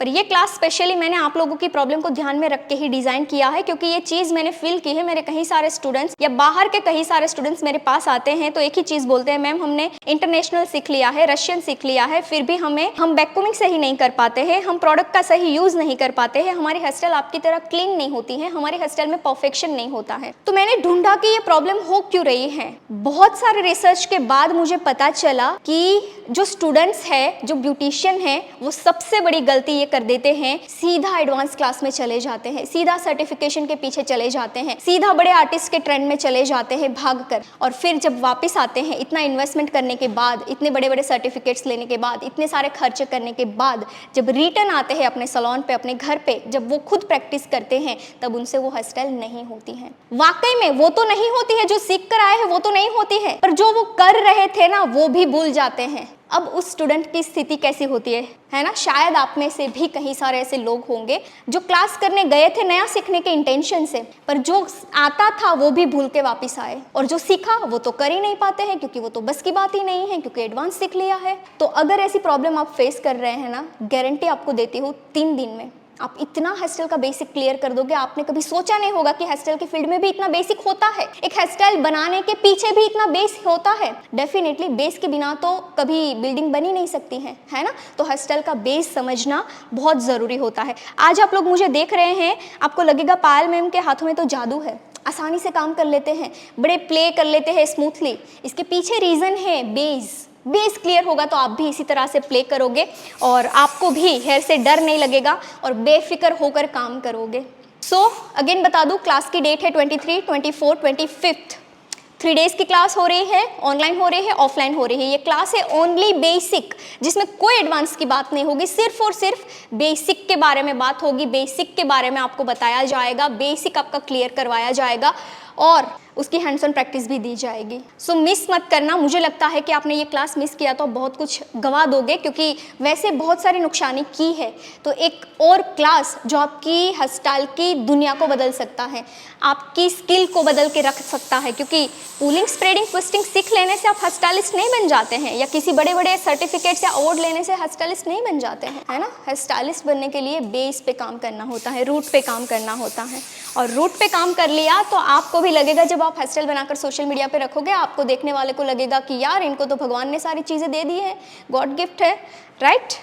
पर ये class specially मैंने आप लोगों की प्रॉब्लम को ध्यान में रख के ही डिज़ाइन किया है, क्योंकि ये चीज़ मैंने फील की है। मेरे कई सारे स्टूडेंट्स या बाहर के कई सारे स्टूडेंट्स मेरे पास आते हैं तो एक ही चीज़ बोलते हैं, मैम हमने इंटरनेशनल सीख लिया है, रशियन सीख लिया है, फिर भी हम वैक्यूमिंग सही नहीं कर पाते हैं, हम प्रोडक्ट का सही यूज़ नहीं कर पाते हैं, हमारी हेयर स्टाइल आपकी तरह क्लीन नहीं होती है, हमारी हेयर स्टाइल में परफेक्शन नहीं होता है। तो मैंने ढूंढा कि ये प्रॉब्लम हो क्यों रही है। बहुत सारे रिसर्च के बाद मुझे पता चला कि जो स्टूडेंट्स है, जो ब्यूटिशियन है, वो सबसे बड़ी गलती ये कर देते हैं, सीधा एडवांस क्लास में चले जाते हैं, सीधा सर्टिफिकेशन के पीछे चले जाते हैं, सीधा बड़े आर्टिस्ट के ट्रेंड में चले जाते हैं भागकर, और फिर जब वापस आते हैं इतना इन्वेस्टमेंट करने के बाद, इतने बड़े बड़े सर्टिफिकेट्स लेने के बाद, इतने सारे खर्च करने के बाद, जब रिटर्न आते हैं अपने सैलून पे, अपने घर पे, जब वो खुद प्रैक्टिस करते हैं, तब उनसे वो हेयर स्टाइल नहीं होती है। वाकई में वो तो नहीं होती है, जो सीख कर आए हैं वो तो नहीं होती है, पर जो वो कर रहे थे ना वो भी भूल जाते हैं। अब उस स्टूडेंट की स्थिति कैसी होती है ना। शायद आप में से भी कई सारे ऐसे लोग होंगे जो क्लास करने गए थे नया सीखने के इंटेंशन से, पर जो आता था वो भी भूल के वापस आए, और जो सीखा वो तो कर ही नहीं पाते हैं, क्योंकि वो तो बस की बात ही नहीं है, क्योंकि एडवांस सीख लिया है। तो अगर ऐसी प्रॉब्लम आप फेस कर रहे हैं ना, गारंटी आपको देती हूँ 3 दिन में आप इतना हेयर स्टाइल का बेसिक क्लियर कर दोगे, आपने कभी सोचा नहीं होगा कि हेयर स्टाइल के फील्ड में भी इतना बेसिक होता है, एक हेयर स्टाइल बनाने के पीछे भी इतना बेस होता है। डेफिनेटली बेस के बिना तो कभी बिल्डिंग बनी नहीं सकती है ना। तो हेयर स्टाइल का बेस समझना बहुत ज़रूरी होता है। आज आप लोग मुझे देख रहे हैं, आपको लगेगा पायल मैम के हाथों में तो जादू है, आसानी से काम कर लेते हैं, बड़े प्ले कर लेते हैं स्मूथली। इसके पीछे रीज़न है बेस क्लियर होगा तो आप भी इसी तरह से प्ले करोगे और आपको भी हेयर से डर नहीं लगेगा और बेफिक्र होकर काम करोगे। सो अगेन बता दूं, क्लास की डेट है 23, 24, 25। 3 डेज की क्लास हो रही है, ऑनलाइन हो रही है, ऑफलाइन हो रही है। ये क्लास है ओनली बेसिक, जिसमें कोई एडवांस की बात नहीं होगी, सिर्फ और सिर्फ बेसिक के बारे में बात होगी। बेसिक के बारे में आपको बताया जाएगा, बेसिक आपका क्लियर करवाया जाएगा और उसकी हैंड्स ऑन प्रैक्टिस भी दी जाएगी। सो मिस मत करना। मुझे लगता है कि आपने ये क्लास मिस किया तो बहुत कुछ गंवा दोगे, क्योंकि वैसे बहुत सारी नुकसानी की है। तो एक और क्लास जो आपकी हेयर स्टाइल की दुनिया को बदल सकता है, आपकी स्किल को बदल के रख सकता है, क्योंकि पुलिंग, स्प्रेडिंग, ट्विस्टिंग सीख लेने से आप हेयर स्टाइलिस्ट नहीं बन जाते हैं, या किसी बड़े बड़े सर्टिफिकेट्स या अवार्ड लेने से हेयर स्टाइलिस्ट नहीं बन जाते हैं, है ना। हेयर स्टाइलिस्ट बनने के लिए बेस पे काम करना होता है, रूट पे काम करना होता है, और रूट पे काम कर लिया तो आपको भी लगेगा, जब आप हेयर स्टाइल बनाकर सोशल मीडिया पे रखोगे, आपको देखने वाले को लगेगा कि यार इनको तो भगवान ने सारी चीज़ें दे दी है, गॉड गिफ्ट है, राइट।